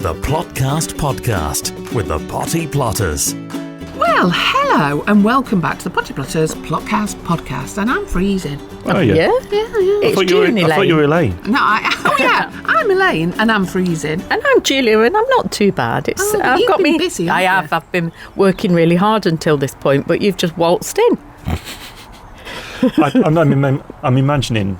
The Plotcast Podcast with the Potty Plotters. Well, hello and welcome back to the Potty Plotters Plotcast Podcast, and I'm freezing. Oh, yeah. Yeah. I thought you were Elaine. No, I'm Elaine and I'm freezing. And I'm Julia, and I'm not too bad. You've been busy, I haven't have. I've been working really hard until this point, but you've just waltzed in. I'm imagining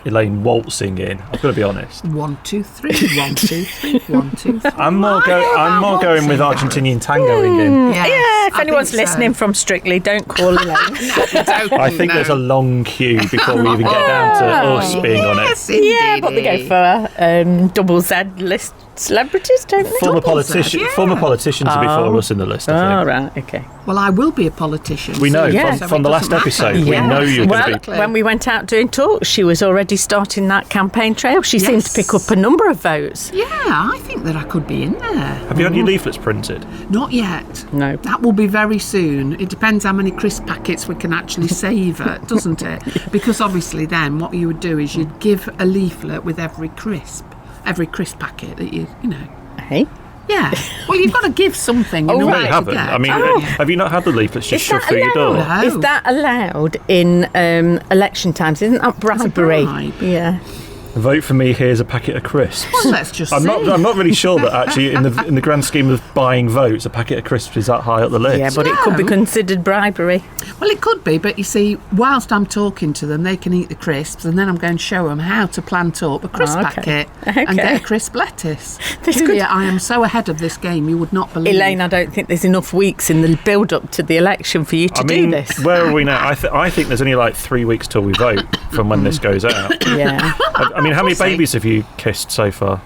Elaine waltzing in. I've got to be honest. 1, 2, 3, 1, 2, 3, 1, 2, 3. I'm more going with Argentinian tangoing in. Yeah, if anyone's listening from Strictly, don't call Elaine. I think there's a long queue before we even get down to us being on it. Yes, indeed. Yeah, but they go for double Z list celebrities, don't they? Former politicians are before us in the list, I think. Oh, right, okay. Well, I will be a politician. We know so from it the last doesn't episode. matter. We know you're going to be. When we went out doing talks, she was already starting that campaign trail. She seemed to pick up a number of votes. Yeah, I think that I could be in there. Have you had your leaflets printed? Not yet. No. That will be very soon. It depends how many crisp packets we can actually savour, doesn't it? Because obviously then what you would do is you'd give a leaflet with every crisp packet that you know. Hey? Yeah. Well, you've got to give something. You right. haven't. I mean, have you not had the leaflets just shoved through your door? No. Is that allowed in election times? Isn't that bribery? Bribe. Yeah. Vote for me, here's a packet of crisps. Well, let's just I'm see. not really sure that actually in the grand scheme of buying votes, a packet of crisps is that high up the list. Yeah, but it could be considered bribery. Well, it could be, but you see, whilst I'm talking to them, they can eat the crisps, and then I'm going to show them how to plant up a crisp packet and get a crisp lettuce. Julia, I am so ahead of this game, you would not believe. Elaine, I don't think there's enough weeks in the build-up to the election for you to do this. Where are we now? I think there's only like 3 weeks till we vote from when this goes out. Yeah. I mean, how many babies have you kissed so far?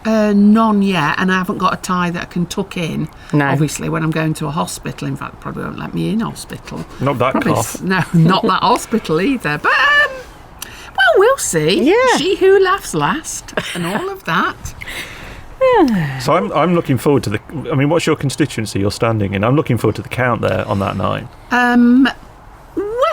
None yet, and I haven't got a tie that I can tuck in. No. Obviously, when I'm going to a hospital. In fact, probably won't let me in hospital. Not that cough. No, not that hospital either. But, well, we'll see. Yeah. She who laughs last and all of that. So I'm looking forward to what's your constituency you're standing in? I'm looking forward to the count there on that night.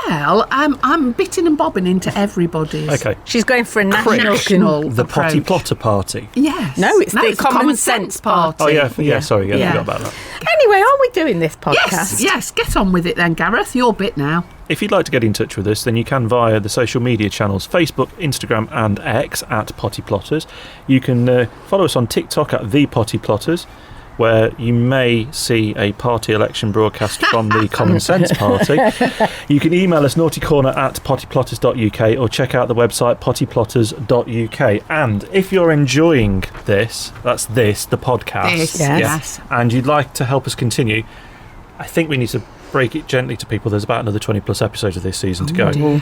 Well, I'm bitting and bobbing into everybody's. Okay. She's going for a National The Potty approach. Plotter Party. Yes. No, it's the Common Sense Party. Oh, yeah, sorry, I Yeah. forgot about that. Anyway, are we doing this podcast? Yes, get on with it then, Gareth. Your bit now. If you'd like to get in touch with us, then you can via the social media channels, Facebook, Instagram and X at Potty Plotters. You can follow us on TikTok at The Potty Plotters, where you may see a party election broadcast from the Common Sense Party. You can email us naughtycorner at pottyplotters.uk or check out the website pottyplotters.uk. And if you're enjoying this, the podcast, This, yes. and you'd like to help us continue, I think we need to break it gently to people. There's about another 20 plus episodes of this season to go. Dear.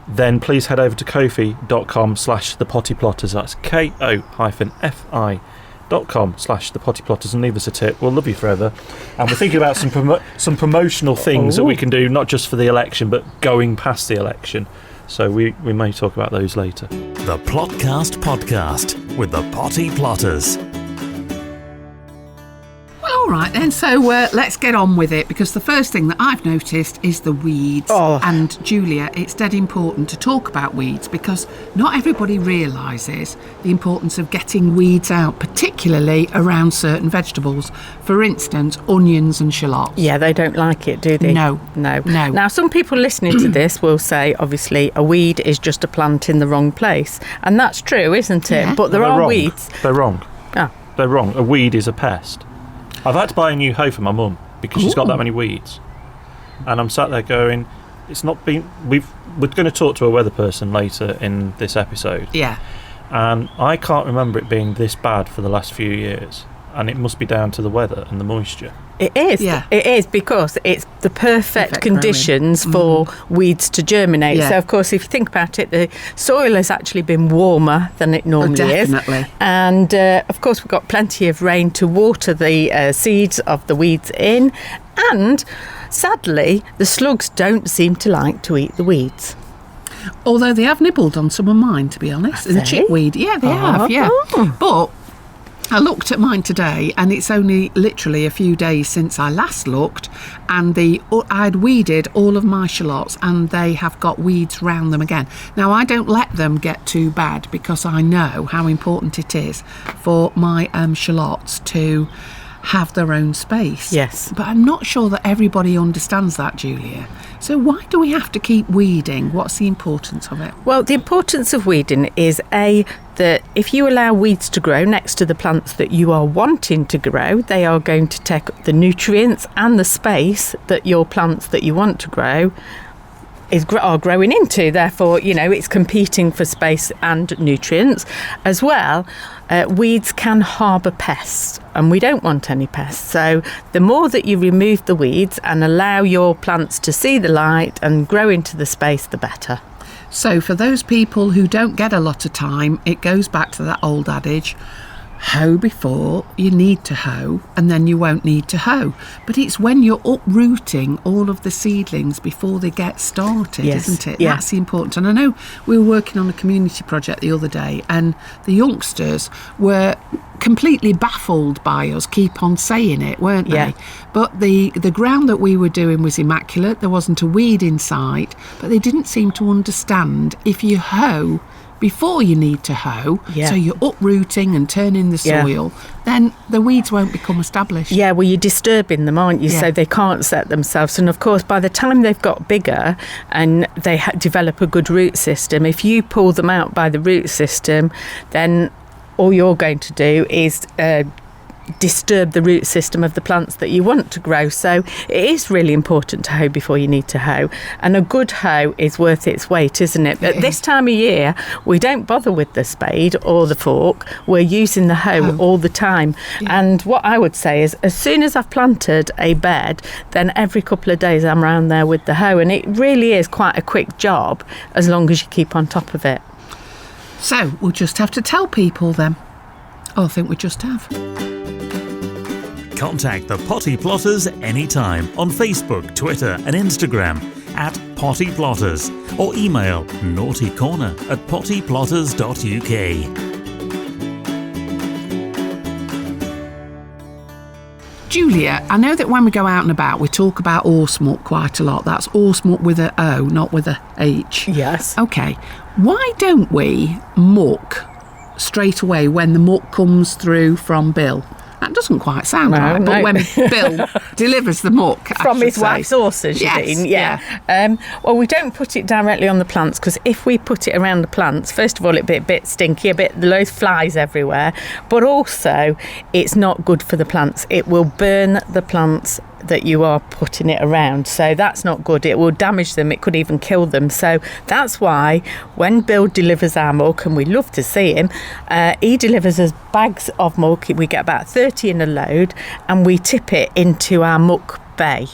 Then please head over to kofi.com/thepottyplotters. That's ko-fi.com/thepottyplotters and leave us a tip. We'll love you forever. And we're thinking about some promotional things that we can do, not just for the election, but going past the election. So we may talk about those later. The Plotcast Podcast with the Potty Plotters. Well, all right then. So let's get on with it, because the first thing that I've noticed is the weeds. Oh. And Julia, it's dead important to talk about weeds, because not everybody realises the importance of getting weeds out, particularly around certain vegetables. For instance, onions and shallots. Yeah, they don't like it, do they? No. Now, some people listening to this will say, obviously, a weed is just a plant in the wrong place. And that's true, isn't it? Yeah. But there They're are wrong. weeds. They're wrong. Ah. They're wrong. A weed is a pest. I've had to buy a new hoe for my mum because she's got that many weeds. And I'm sat there going, it's not been... We're going to talk to a weather person later in this episode. Yeah. And I can't remember it being this bad for the last few years. And it must be down to the weather and the moisture. It is. Yeah. It is, because it's the perfect growing. conditions for weeds to germinate. Yeah. So, of course, if you think about it, the soil has actually been warmer than it normally is. Definitely. And, of course, we've got plenty of rain to water the seeds of the weeds in. And, sadly, the slugs don't seem to like to eat the weeds. Although they have nibbled on some of mine, to be honest. Have The they? chickweed. Yeah, they have, yeah. Oh. But I looked at mine today, and it's only literally a few days since I last looked, and I'd weeded all of my shallots, and they have got weeds round them again. Now, I don't let them get too bad because I know how important it is for my shallots to have their own space. Yes. But I'm not sure that everybody understands that, Julia. So why do we have to keep weeding? What's the importance of it? Well, the importance of weeding is that if you allow weeds to grow next to the plants that you are wanting to grow, they are going to take the nutrients and the space that your plants that you want to grow are growing into. Therefore, it's competing for space and nutrients as well. Weeds can harbour pests, and we don't want any pests. So the more that you remove the weeds and allow your plants to see the light and grow into the space, the better. So for those people who don't get a lot of time, it goes back to that old adage, hoe before you need to hoe, and then you won't need to hoe. But it's when you're uprooting all of the seedlings before they get started, yes. Isn't it? Yeah. That's the important. And I know we were working on a community project the other day, and the youngsters were completely baffled by us keep on saying it, weren't they? Yeah. But the ground that we were doing was immaculate. There wasn't a weed in sight, but they didn't seem to understand if you hoe before you need to hoe, so you're uprooting and turning the soil, then the weeds won't become established. Yeah, well, you're disturbing them, aren't you? Yeah. So they can't set themselves. And of course, by the time they've got bigger and they develop a good root system, if you pull them out by the root system, then all you're going to do is disturb the root system of the plants that you want to grow. So it is really important to hoe before you need to hoe, and a good hoe is worth its weight, isn't it? At this time of year, we don't bother with the spade or the fork. We're using the hoe all the time. And what I would say is, as soon as I've planted a bed, then every couple of days I'm around there with the hoe, and it really is quite a quick job as long as you keep on top of it. So we'll just have to tell people then. I think we just have. Contact the Potty Plotters anytime on Facebook, Twitter and Instagram at Potty Plotters, or email naughtycorner@pottyplotters.uk. Julia, I know that when we go out and about, we talk about horsemuck quite a lot. That's horsemuck with a O, not with a H. Yes. Okay. Why don't we muck straight away when the muck comes through from Bill? That doesn't quite sound right, but when Bill delivers the muck, from his wife's horses, you mean? Yeah. Well, we don't put it directly on the plants, because if we put it around the plants, first of all, it'd be a bit stinky, loads of flies everywhere, but also it's not good for the plants. It will burn the plants that you are putting it around, so that's not good. It will damage them, it could even kill them. So that's why when Bill delivers our muck, and we love to see him, he delivers us bags of muck. We get about 30 in a load, and we tip it into our muck bay,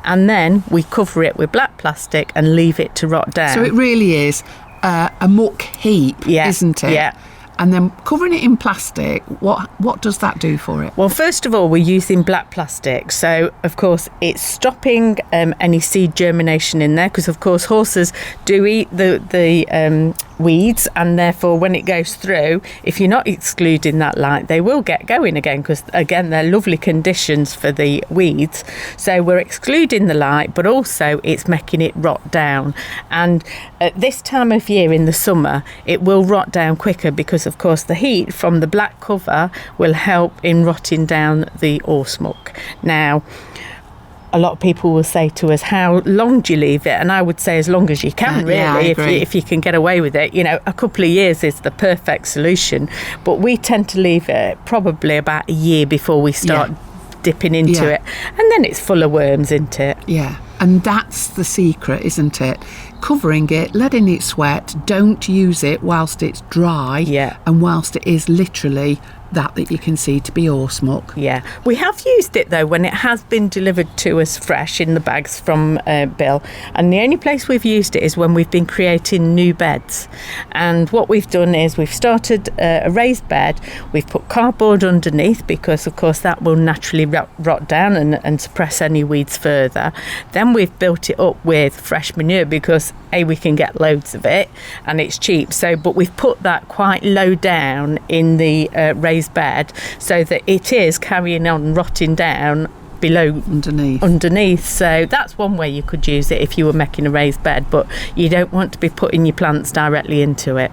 and then we cover it with black plastic and leave it to rot down. So it really is a muck heap, isn't it? Yeah. And then covering it in plastic, what does that do for it? Well, first of all, we're using black plastic. So, of course, it's stopping any seed germination in there, because, of course, horses do eat the weeds, and therefore when it goes through, if you're not excluding that light, they will get going again, because, again, they're lovely conditions for the weeds. So we're excluding the light, but also it's making it rot down. And at this time of year in the summer, it will rot down quicker, because of course the heat from the black cover will help in rotting down the horsemuck. Now, a lot of people will say to us, how long do you leave it? And I would say as long as you can, really, if you can get away with it. A couple of years is the perfect solution, but we tend to leave it probably about a year before we start dipping into it, and then it's full of worms, isn't it? Yeah, and that's the secret, isn't it? Covering it, letting it sweat, don't use it whilst it's dry, and whilst it is literally that you can see to be horsemuck. Yeah, we have used it though when it has been delivered to us fresh in the bags from Bill, and the only place we've used it is when we've been creating new beds. And what we've done is we've started a raised bed, we've put cardboard underneath, because of course that will naturally rot down and suppress any weeds further. Then we've built it up with fresh manure, because we can get loads of it and it's cheap. So, but we've put that quite low down in the raised bed so that it is carrying on rotting down below underneath. So that's one way you could use it if you were making a raised bed, but you don't want to be putting your plants directly into it.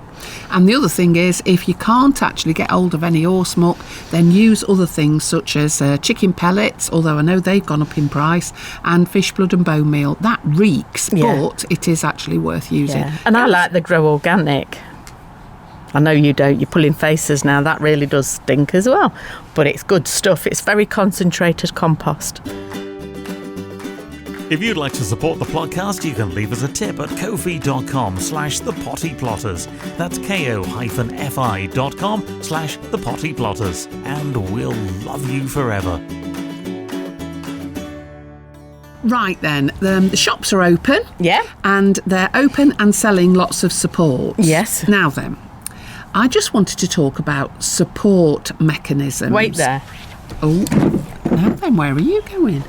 And the other thing is, if you can't actually get hold of any horse muck, then use other things such as chicken pellets, although I know they've gone up in price, and fish blood and bone meal. That reeks, but it is actually worth using. Yeah. And I like the Grow Organic. I know you don't, you're pulling faces now, that really does stink as well. But it's good stuff, it's very concentrated compost. If you'd like to support the podcast, you can leave us a tip at ko-fi.com/thepottyplotters. That's ko-fi.com/thepottyplotters. And we'll love you forever. Right then, the shops are open. Yeah. And they're open and selling lots of support. Yes. Now then, I just wanted to talk about support mechanisms. Wait there. Oh, now then, where are you going?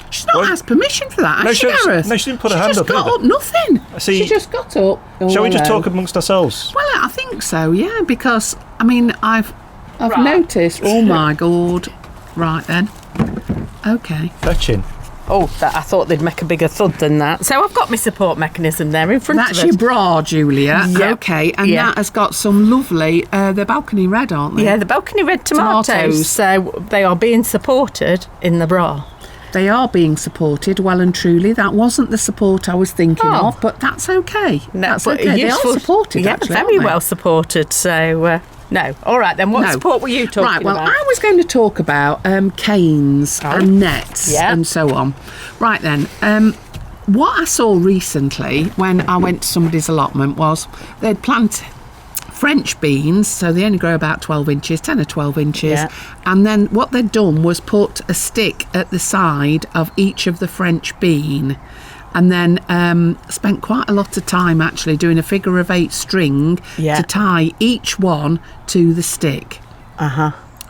She's not asked permission for that, has she, Gareth? No, she didn't put her hand up. She just got up, nothing. See, she just got up. Oh, shall we just talk amongst ourselves? Well, I think so, yeah, because, I mean, I've noticed, oh my God. Right then. Okay. Fetching. Oh, I thought they'd make a bigger thud than that. So I've got my support mechanism there in front of us. That's your bra, Julia. Yep. Okay, and that has got some lovely, they're balcony red, aren't they? Yeah, the balcony red tomatoes. So they are being supported in the bra. They are being supported well and truly. That wasn't the support I was thinking of, but that's okay. No, that's but okay. They are supported, actually, very well supported. So, no. All right, then. What support were you talking about? Right, well, I was going to talk about canes and nets and so on. Right, then. What I saw recently when I went to somebody's allotment was they'd planted French beans, so they only grow about 12 inches, 10 or 12 inches. Yeah. And then what they'd done was put a stick at the side of each of the French bean. And then spent quite a lot of time actually doing a figure of 8 string to tie each one to the stick.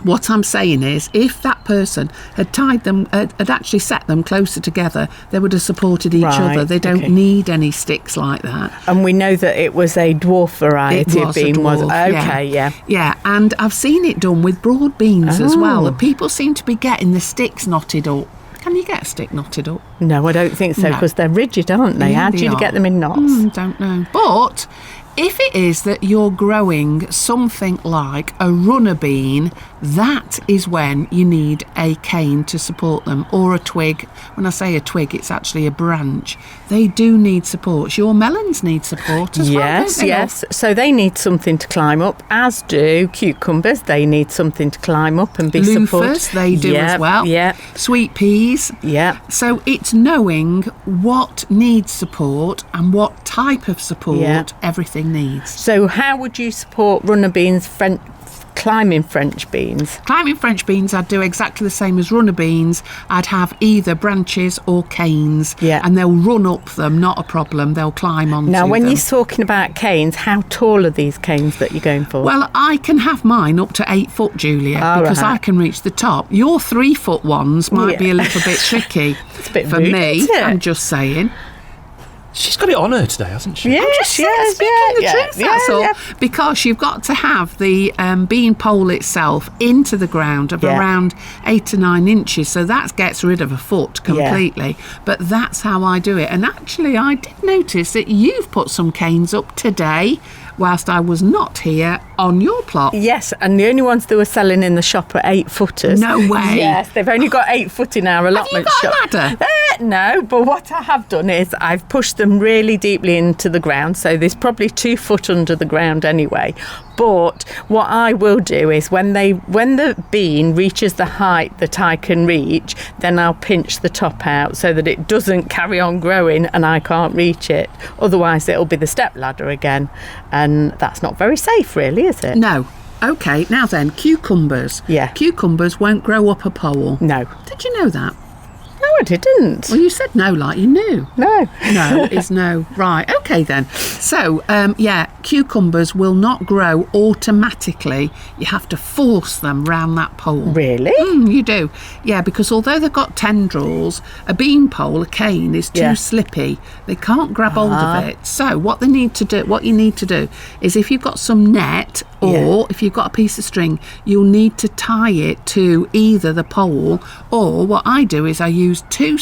What I'm saying is, if that person had tied them, had actually set them closer together, they would have supported each other. They don't need any sticks like that. And we know that it was a dwarf variety of bean, was it? Okay, yeah. And I've seen it done with broad beans as well. People seem to be getting the sticks knotted up. Can you get a stick knotted up? No, I don't think so, because they're rigid, aren't they? How do you get them in knots? Don't know. But if it is that you're growing something like a runner bean, that is when you need a cane to support them, or a twig. When I say a twig, it's actually a branch. They do need support. Your melons need support as well, don't they? Yes. So they need something to climb up, as do cucumbers. They need something to climb up and be supported. Loofahs, they do as well. Yeah. Sweet peas. Yeah. So it's knowing what needs support and what type of support everything needs. So how would you support runner beans, climbing French beans? Climbing French beans, I'd do exactly the same as runner beans. I'd have either branches or canes, and they'll run up them, not a problem. They'll climb onto them. Now, when you're talking about canes, how tall are these canes that you're going for? Well, I can have mine up to 8 foot, Julia, because I can reach the top. Your 3 foot ones might be a little bit tricky it's a bit for rude, me. Isn't it? I'm just saying. She's got it on her today, hasn't she? Yes, speaking the truth, that's all. Because you've got to have the bean pole itself into the ground of around 8 to 9 inches, so that gets rid of a foot completely. But that's how I do it. And actually, I did notice that you've put some canes up today, whilst I was not here, on your plot. Yes, and the only ones they were selling in the shop are 8 footers. No way. Yes, they've only got 8 foot in our allotment shop. Have you got a ladder? No, but what I have done is I've pushed them really deeply into the ground, so there's probably 2 foot under the ground anyway. But what I will do is when the bean reaches the height that I can reach, then I'll pinch the top out so that it doesn't carry on growing and I can't reach it. Otherwise it'll be the step ladder again, and that's not very safe really, is it? No. Okay, now then, cucumbers. Yeah. Cucumbers won't grow up a pole. No. Did you know that? No, I didn't. Well, you said no like you knew. No. No is no. Right, okay then. So, cucumbers will not grow automatically. You have to force them round that pole. Really? You do. Yeah, because although they've got tendrils, a bean pole, a cane, is too slippy. They can't grab hold of it. So what you need to do is, if you've got some net or if you've got a piece of string, you'll need to tie it to either the pole, or what I do is I use two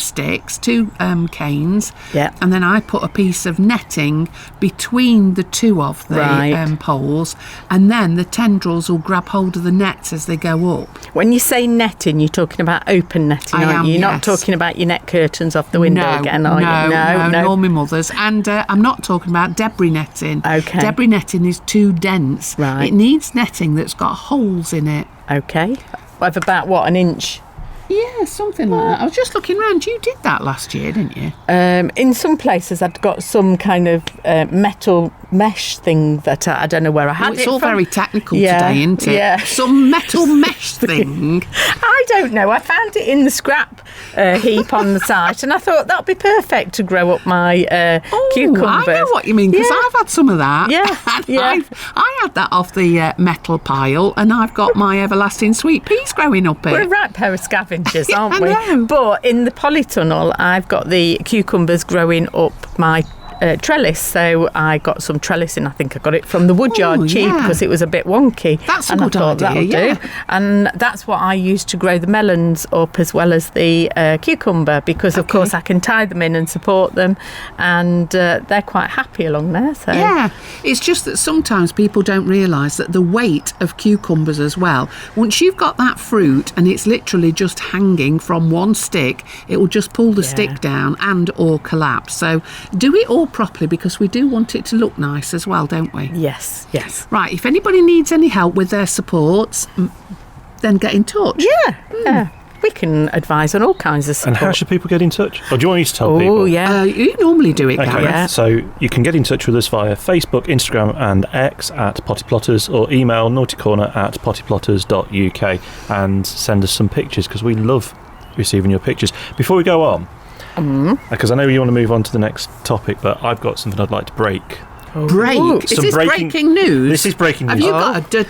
canes, and then I put a piece of netting between the two of the poles, and then the tendrils will grab hold of the nets as they go up. When you say netting, you're talking about open netting, aren't you? You're not talking about your net curtains off the window again, are you? No, nor my mother's. And I'm not talking about debris netting. Okay. Debris netting is too dense. Right. It needs netting that's got holes in it. Okay. Of about, what, an inch? Yeah, something like that. I was just looking around. You did that last year, didn't you? In some places, I'd got some kind of metal mesh thing that I don't know where I had it It's all from. very technical today, isn't it? Yeah. Some metal mesh thing. I don't know. I found it in the scrap heap on the site, and I thought that'd be perfect to grow up my cucumbers. I know what you mean, because I've had some of that. Yeah. I had that off the metal pile, and I've got my everlasting sweet peas growing up We're a it. right pair of scavengers, aren't I we? know. But in the polytunnel, I've got the cucumbers growing up my trellis, so I got some trellising. I think I got it from the woodyard cheap because it was a bit wonky. That's a and good I thought idea, that'll do. And that's what I use to grow the melons up, as well as the cucumber, because of course I can tie them in and support them, and they're quite happy along there. So yeah, it's just that sometimes people don't realise that the weight of cucumbers as well, once you've got that fruit and it's literally just hanging from one stick, it will just pull the stick down and or collapse. So do it all properly, because we do want it to look nice as well, don't we? Yes. Right, if anybody needs any help with their supports, then get in touch. Yeah. We can advise on all kinds of support. And how should people get in touch? Or do you want me to tell people? Oh, yeah. You normally do it, Okay, Gareth. so you can get in touch with us via Facebook, Instagram and X at pottyplotters, or email naughtycorner@pottyplotters.uk and send us some pictures, because we love receiving your pictures. Before we go on, because I know you want to move on to the next topic, but I've got something I'd like to break. Break? Is Some this breaking news? This is breaking news. Have you got a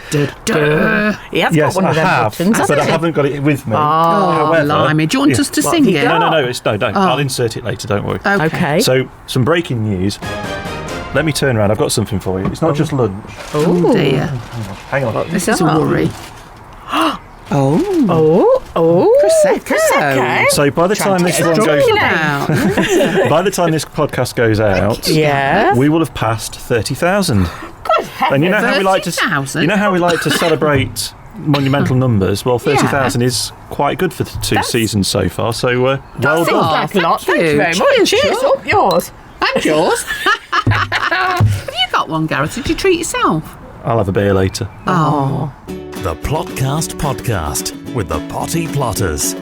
duh? He has Yes, got one of them I have, buttons, but hasn't I he? haven't got it with me. Oh, blimey. Do you want us to sing it? No. I'll insert it later, don't worry. Okay. So, some breaking news. Let me turn around. I've got something for you. It's not just lunch. Oh, dear. Hang on. This is a worry. Prosecco. So by the time this one goes by the time this podcast goes out, we will have passed 30,000. Good heavens. And you know how we like to 30,000? you know how we like to celebrate monumental numbers? Well, 30,000 is quite good for the two seasons so far. So well Seems done. like a lot. Thank Thank you you. very much. Cheers. Up yours. And yours. Have you got one, Gareth? Did you treat yourself? I'll have a beer later. Oh. The Plotcast Podcast with the Potty Plotters.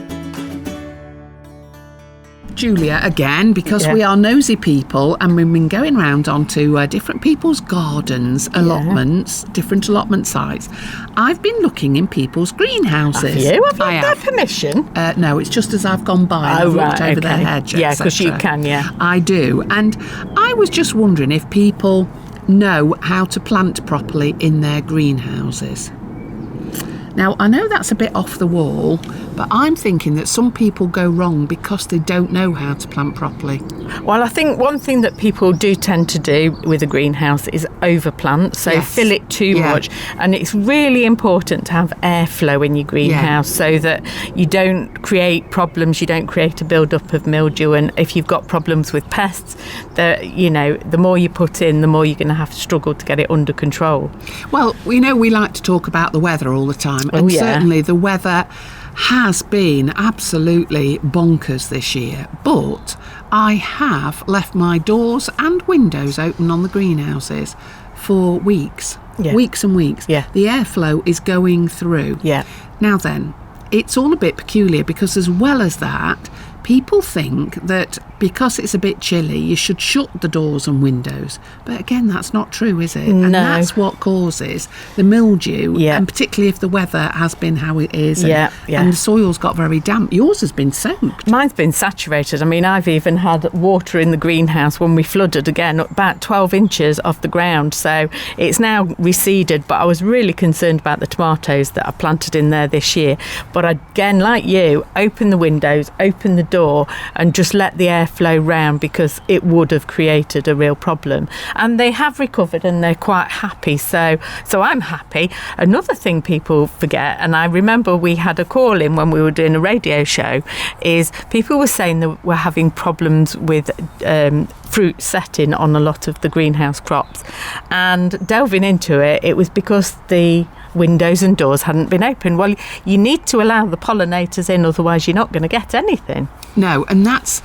Julia, again, because we are nosy people and we've been going round onto different people's gardens, allotments, different allotment sites. I've been looking in people's greenhouses. Have you? Have you had their permission? No, it's just as I've gone by and I've looked over their hedge, Yeah, because you etc. can, I do. And I was just wondering if people know how to plant properly in their greenhouses. Now, I know that's a bit off the wall, but I'm thinking that some people go wrong because they don't know how to plant properly. Well, I think one thing that people do tend to do with a greenhouse is overplant, so fill it too much. And it's really important to have airflow in your greenhouse so that you don't create problems, you don't create a build-up of mildew. And if you've got problems with pests, the more you put in, the more you're going to have to struggle to get it under control. Well, we know we like to talk about the weather all the time, and certainly the weather has been absolutely bonkers this year, but I have left my doors and windows open on the greenhouses for weeks and weeks. The airflow is going through. Now then, it's all a bit peculiar because as well as that, people think that because it's a bit chilly, you should shut the doors and windows. But again, that's not true, is it? No. And that's what causes the mildew, Yeah. and particularly if the weather has been how it is, and, Yeah, yeah. and the soil's got very damp. Yours has been soaked. Mine's been saturated. I mean, I've even had water in the greenhouse when we flooded again, about 12 inches off the ground. So it's now receded, but I was really concerned about the tomatoes that I planted in there this year. But again, like you, open the windows, open the door, and just let the air flow round, because it would have created a real problem. And they have recovered and they're quite happy. So I'm happy. Another thing people forget, and I remember we had a call in when we were doing a radio show, is people were saying that we're having problems with fruit setting on a lot of the greenhouse crops. And delving into it, it was because the windows and doors hadn't been open. Well, you need to allow the pollinators in, otherwise you're not going to get anything. No, and that's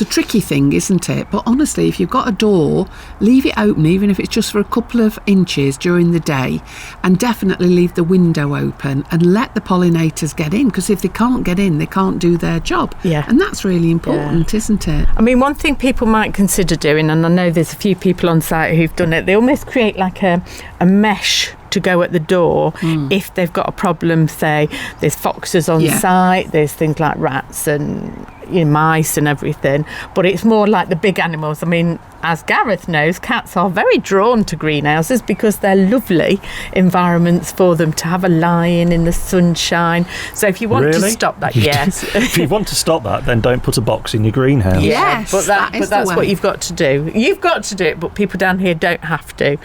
a tricky thing, isn't it? But honestly, if you've got a door, leave it open, even if it's just for a couple of inches during the day, and definitely leave the window open and let the pollinators get in, because if they can't get in, they can't do their job. Yeah. And that's really important, isn't it? I mean, one thing people might consider doing, and I know there's a few people on site who've done it, they almost create like a mesh to go at the door if they've got a problem. Say there's foxes on site, there's things like rats and mice and everything, but it's more like the big animals. I mean, as Gareth knows, cats are very drawn to greenhouses because they're lovely environments for them to have a lie-in the sunshine. So if you want to stop that, yes. If you want to stop that, then don't put a box in your greenhouse. Yes, but that's what you've got to do. You've got to do it, but people down here don't have to,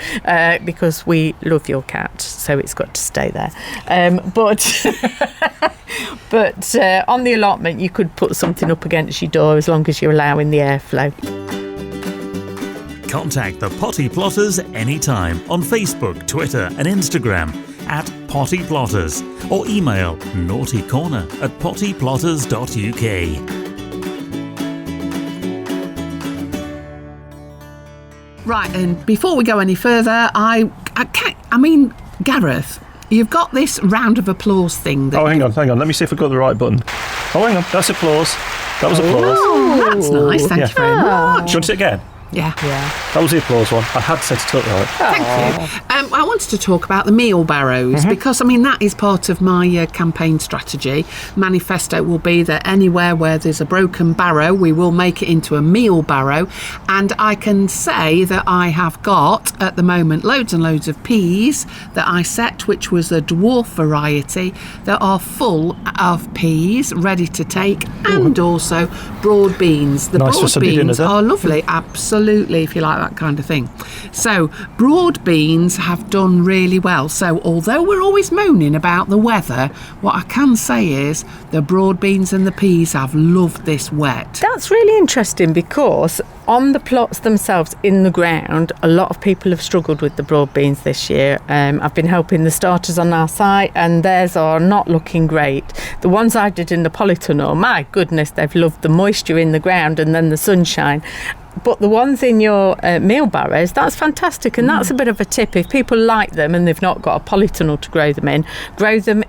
because we love your cat, so it's got to stay there. But on the allotment, you could put something up against your door as long as you're allowing the airflow. Contact the Potty Plotters anytime on Facebook, Twitter and Instagram at Potty Plotters, or email naughtycorner@pottyplotters.uk. Right, and before we go any further, I mean, Gareth, you've got this round of applause thing. Hang on. Let me see if I've got the right button. Oh, hang on. That's applause. That was applause. Oh, that's nice. Thank you very much. Do you want it again? Yeah. That was the applause one. I had set it up right. Thank you. I wanted to talk about the mealbarrows because, I mean, that is part of my campaign strategy. Manifesto will be that anywhere where there's a broken barrow, we will make it into a meal barrow. And I can say that I have got, at the moment, loads and loads of peas that I set, which was a dwarf variety, that are full of peas ready to take, and also broad beans. The nice for broad Sunday beans dinner, are lovely, absolutely, if you like that kind of thing. So broad beans have done really well. So although we're always moaning about the weather, what I can say is the broad beans and the peas have loved this wet. That's really interesting, because on the plots themselves in the ground, a lot of people have struggled with the broad beans this year. I've been helping the starters on our site, and theirs are not looking great. The ones I did in the polytunnel, my goodness, they've loved the moisture in the ground and then the sunshine. But the ones in your meal barrows, that's fantastic, and that's a bit of a tip. If people like them and they've not got a polytunnel to grow them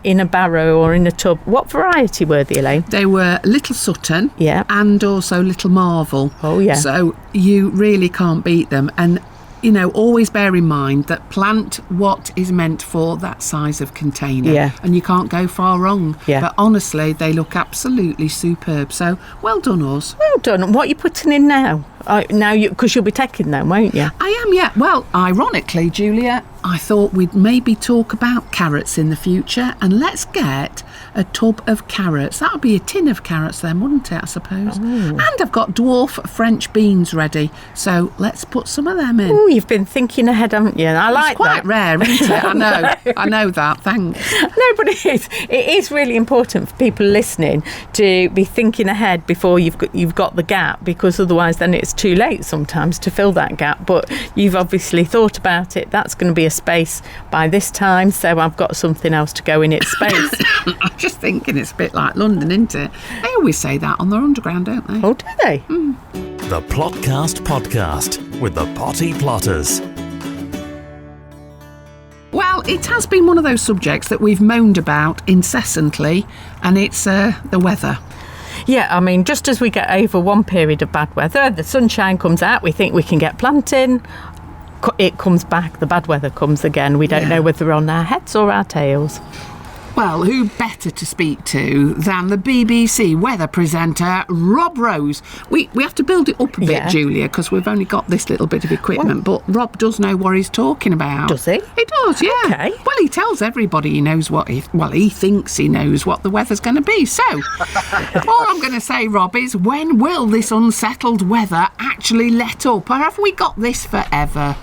in a barrow or in a tub. What variety were they, Elaine? They were Little Sutton, and also Little Marvel. Oh, yeah. So you really can't beat them. And always bear in mind that plant what is meant for that size of container, and you can't go far wrong. But honestly, they look absolutely superb. So well done, us. Well done. What are you putting in now? Because you'll be taking them, won't you? I am, yeah. Well, ironically, Julia, I thought we'd maybe talk about carrots in the future, and let's get a tub of carrots. That would be a tin of carrots then, wouldn't it, I suppose? And I've got dwarf French beans ready, so let's put some of them in. Oh, you've been thinking ahead, haven't you? I like that. It's quite rare, isn't it? I know that, thanks. No, but it is really important for people listening to be thinking ahead before you've got the gap, because otherwise then it's too late sometimes to fill that gap. But you've obviously thought about it. That's going to be a space by this time, so I've got something else to go in its space. I'm just thinking it's a bit like London, isn't it? They always say that on their underground, don't they? Oh, do they? The Plotcast Podcast with the Potty Plotters. Well, it has been one of those subjects that we've moaned about incessantly, and it's the weather. Yeah, I mean, just as we get over one period of bad weather, the sunshine comes out, we think we can get planting, it comes back, the bad weather comes again. We don't know whether we're on our heads or our tails. Well, who better to speak to than the BBC weather presenter, Rob Rose? We have to build it up a bit, Julia, because we've only got this little bit of equipment, but Rob does know what he's talking about. Does he? He does, yeah. Okay. Well, he tells everybody he knows he thinks he knows what the weather's going to be. So, all I'm going to say, Rob, is when will this unsettled weather actually let up, or have we got this forever?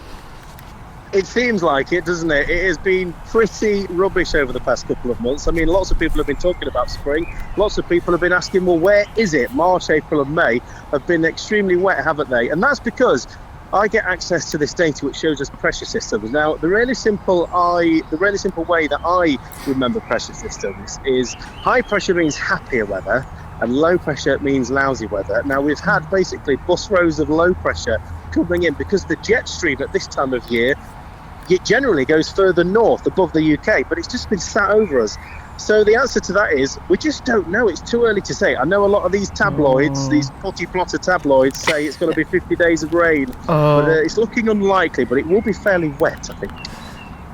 It seems like it, doesn't it? It has been pretty rubbish over the past couple of months. I mean, lots of people have been talking about spring. Lots of people have been asking, well, where is it? March, April and May have been extremely wet, haven't they? And that's because I get access to this data which shows us pressure systems. Now, the really simple way that I remember pressure systems is high pressure means happier weather and low pressure means lousy weather. Now, we've had basically bus rows of low pressure coming in because the jet stream at this time of year, it generally goes further north above the UK, but it's just been sat over us. So the answer to that is we just don't know. It's too early to say. I know a lot of these tabloids, these potty plotter tabloids, say it's going to be 50 days of rain, but it's looking unlikely, but it will be fairly wet, I think.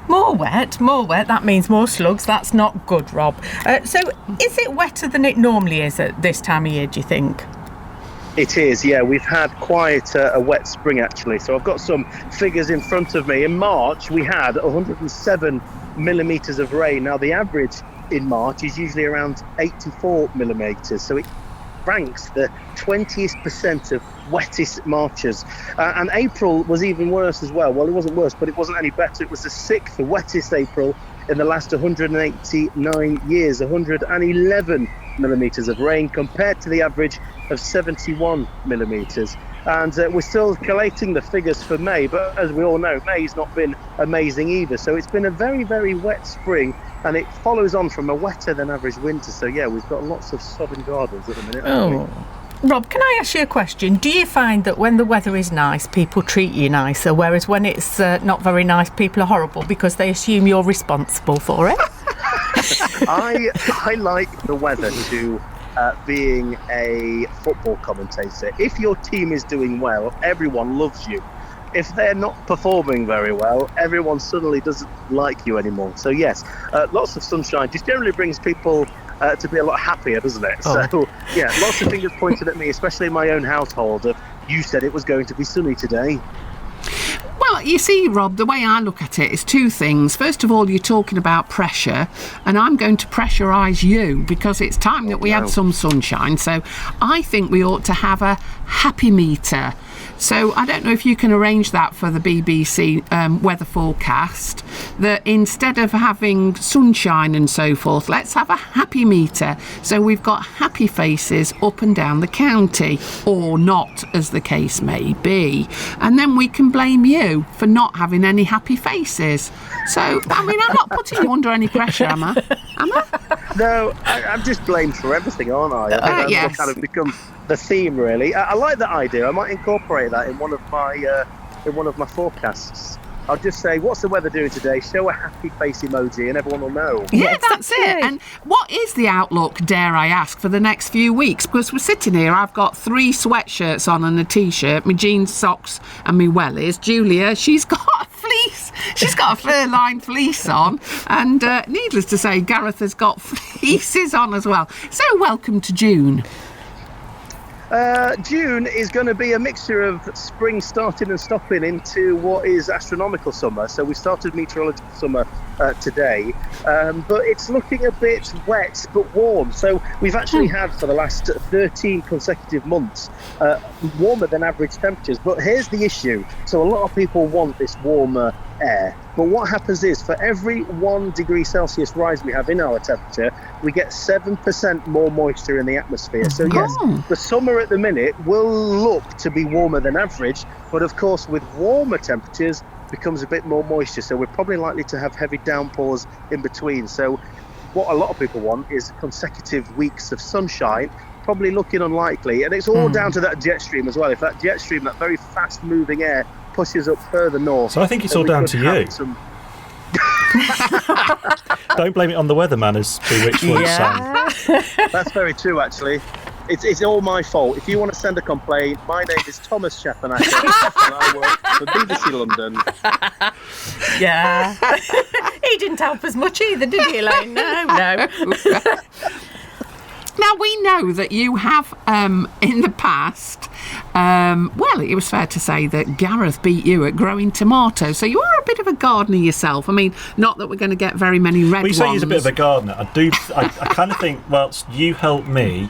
More wet, that means more slugs. That's not good, Rob. So is it wetter than it normally is at this time of year, do you think? It is, yeah. We've had quite a wet spring, actually. So I've got some figures in front of me. In March, we had 107 millimetres of rain. Now, the average in March is usually around 84 millimetres. So it ranks the 20th percent of wettest Marches. And April was even worse as well. Well, it wasn't worse, but it wasn't any better. It was the 6th wettest April in the last 189 years, 111 millimetres of rain compared to the average of 71 millimetres. And we're still collating the figures for May, but as we all know, May's not been amazing either. So it's been a very, very wet spring, and it follows on from a wetter than average winter. So yeah, we've got lots of sodden gardens at the minute, haven't we? Rob, can I ask you a question? Do you find that when the weather is nice, people treat you nicer, whereas when it's not very nice, people are horrible because they assume you're responsible for it? I like the weather to being a football commentator. If your team is doing well, everyone loves you. If they're not performing very well, everyone suddenly doesn't like you anymore. So yes, lots of sunshine just generally brings people to be a lot happier, doesn't it? So yeah, lots of fingers pointed at me, especially in my own household. You said it was going to be sunny today. Well, you see, Rob, the way I look at it is two things. First of all, you're talking about pressure, and I'm going to pressurise you because it's time that we had some sunshine. So I think we ought to have a happy meter. So I don't know if you can arrange that for the BBC weather forecast, that instead of having sunshine and so forth, let's have a happy meter. So we've got happy faces up and down the county, or not, as the case may be. And then we can blame you for not having any happy faces. So, I mean, I'm not putting you under any pressure, am I? Am I? No, I'm just blamed for everything, aren't I? I think that's what kind of become the theme, really. I like that idea. I might incorporate that in one of my forecasts. I'll just say, what's the weather doing today? Show a happy face emoji and everyone will know. Yeah, that's it. And what is the outlook, dare I ask, for the next few weeks? Because we're sitting here, I've got 3 sweatshirts on and a T-shirt, my jeans, socks and my wellies. Julia, she's got a fleece. She's got a fur-lined fleece on. And needless to say, Gareth has got fleeces on as well. So welcome to June. June is going to be a mixture of spring starting and stopping into what is astronomical summer. So we started meteorological summer today, but it's looking a bit wet but warm. So we've actually had for the last 13 consecutive months warmer than average temperatures. But here's the issue. So a lot of people want this warmer air. But what happens is, for every 1 degree Celsius rise we have in our temperature, we get 7% more moisture in the atmosphere. So yes, the summer at the minute will look to be warmer than average, but of course with warmer temperatures becomes a bit more moisture. So we're probably likely to have heavy downpours in between. So what a lot of people want is consecutive weeks of sunshine, probably looking unlikely. And it's all down to that jet stream as well. If that jet stream, that very fast moving air, pushes up further north. So I think it's all down to you. Don't blame it on the weatherman, as Bewitched once sang. That's very true, actually. It's all my fault. If you want to send a complaint, my name is Thomas Shepanacker, and I work for BBC London. Yeah. He didn't help us much either, did he, Elaine? No. Now, we know that you have, in the past, well, it was fair to say that Gareth beat you at growing tomatoes, so you are a bit of a gardener yourself. I mean, not that we're going to get very many red ones. Well, you say he's a bit of a gardener. I kind of think, whilst you helped me,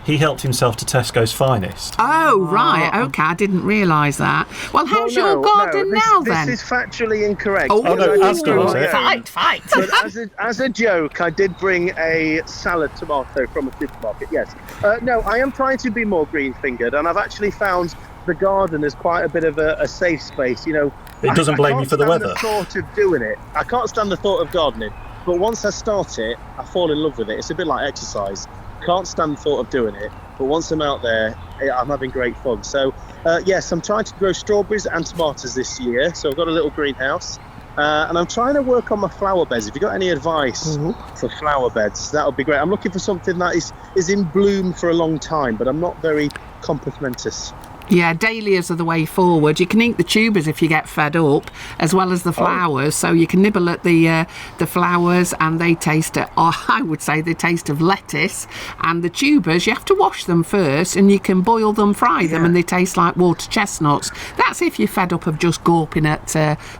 he helped himself to Tesco's Finest. Oh, right. OK, I didn't realise that. Well, how's your garden now, then? This is factually incorrect. Oh, no, Asda was it? Fight. But as a joke, I did bring a salad tomato from a supermarket, yes. No, I am trying to be more green-fingered, and I've actually found the garden is quite a bit of a safe space. You know, It doesn't blame you for the weather. I can't stand the thought of doing it. I can't stand the thought of gardening. But once I start it, I fall in love with it. It's a bit like exercise. Can't stand the thought of doing it, but once I'm out there, I'm having great fun. So yes, I'm trying to grow strawberries and tomatoes this year, so I've got a little greenhouse, and I'm trying to work on my flower beds. If you've got any advice for flower beds, that would be great. I'm looking for something that is in bloom for a long time, but I'm not very compos mentis. Yeah, dahlias are the way forward. You can eat the tubers if you get fed up, as well as the flowers. So you can nibble at the flowers, and they taste, I would say, they taste of lettuce. And the tubers, you have to wash them first, and you can boil them, fry them, and they taste like water chestnuts. That's if you're fed up of just gawping at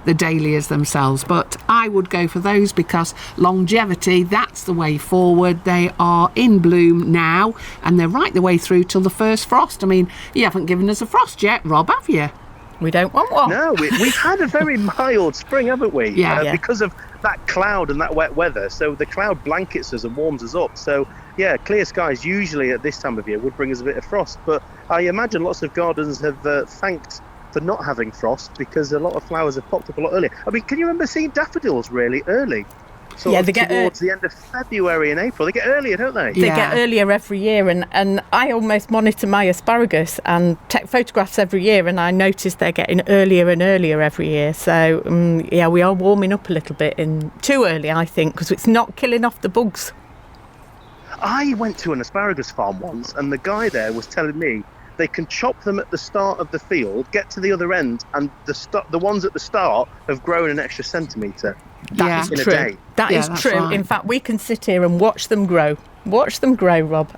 the dahlias themselves. But I would go for those because longevity, that's the way forward. They are in bloom now, and they're right the way through till the first frost. I mean, you haven't given us a frost yet, Rob, have you? We don't want one. No, we've had a very mild spring, haven't we? Yeah. Because of that cloud and that wet weather. So the cloud blankets us and warms us up. So, yeah, clear skies usually at this time of year would bring us a bit of frost. But I imagine lots of gardens have thanked for not having frost because a lot of flowers have popped up a lot earlier. I mean, can you remember seeing daffodils really early? They get towards the end of February and April. They get earlier, don't they? They get earlier every year, and I almost monitor my asparagus and take photographs every year, and I notice they're getting earlier and earlier every year. So, we are warming up a little bit, too early, I think, because it's not killing off the bugs. I went to an asparagus farm once, and the guy there was telling me they can chop them at the start of the field, get to the other end, and the ones at the start have grown an extra centimetre. That is true. A day. That is true. Right. In fact, we can sit here and watch them grow. Watch them grow, Rob,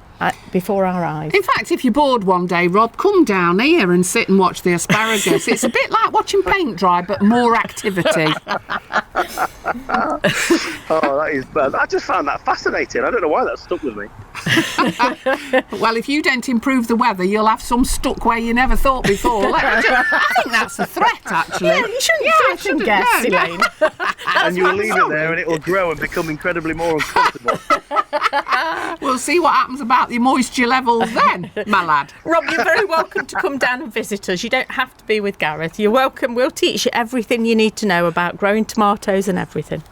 before our eyes. In fact, if you're bored one day, Rob, come down here and sit and watch the asparagus. It's a bit like watching paint dry, but more activity. Oh, that is bad. I just found that fascinating. I don't know why that stuck with me. Well, if you don't improve the weather, you'll have some stuck where you never thought before. I think that's a threat, actually. Yeah, you shouldn't guess, Elaine. And you'll leave it there and it will grow and become incredibly more uncomfortable. We'll see what happens about the moisture levels then, my lad. Rob, you're very welcome to come down and visit us. You don't have to be with Gareth. You're welcome. We'll teach you everything you need to know about growing tomatoes and everything.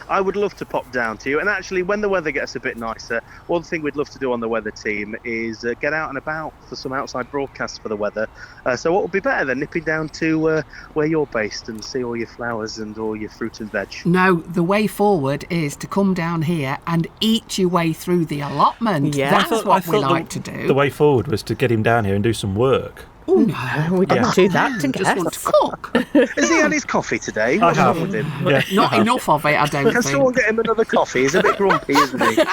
I would love to pop down to you. And actually, when the weather gets a bit nicer, one thing we'd love to do on the weather team is get out and about for some outside broadcasts for the weather. So what would be better than nipping down to where you're based and see all your flowers and all your fruit and veg? No, the way forward is to come down here and eat your way through the allotment. Yeah. That's what we like to do. The way forward was to get him down here and do some work. Oh, no. We didn't do that to just want to cook. Has he had his coffee today? What's wrong with him? Yeah, Not enough of it, I don't think. Can someone get him another coffee? He's a bit grumpy, isn't he?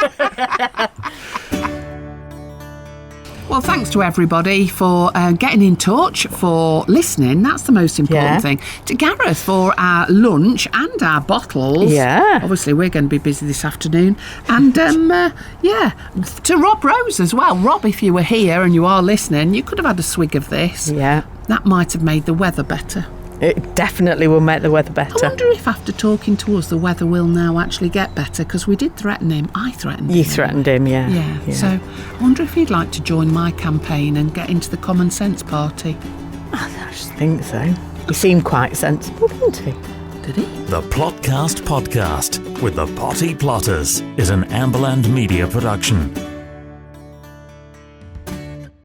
Well, thanks to everybody for getting in touch, for listening. That's the most important thing. To Gareth for our lunch and our bottles. Yeah. Obviously, we're going to be busy this afternoon. And, to Rob Rose as well. Rob, if you were here and you are listening, you could have had a swig of this. Yeah. That might have made the weather better. It definitely will make the weather better. I wonder if after talking to us, the weather will now actually get better, because we did threaten him. I threatened him. You threatened him, yeah. Yeah. So I wonder if he'd like to join my campaign and get into the common sense party. I just think so. He seemed quite sensible, didn't he? Did he? The Plotcast Podcast with the Potty Plotters is an Amberland Media production.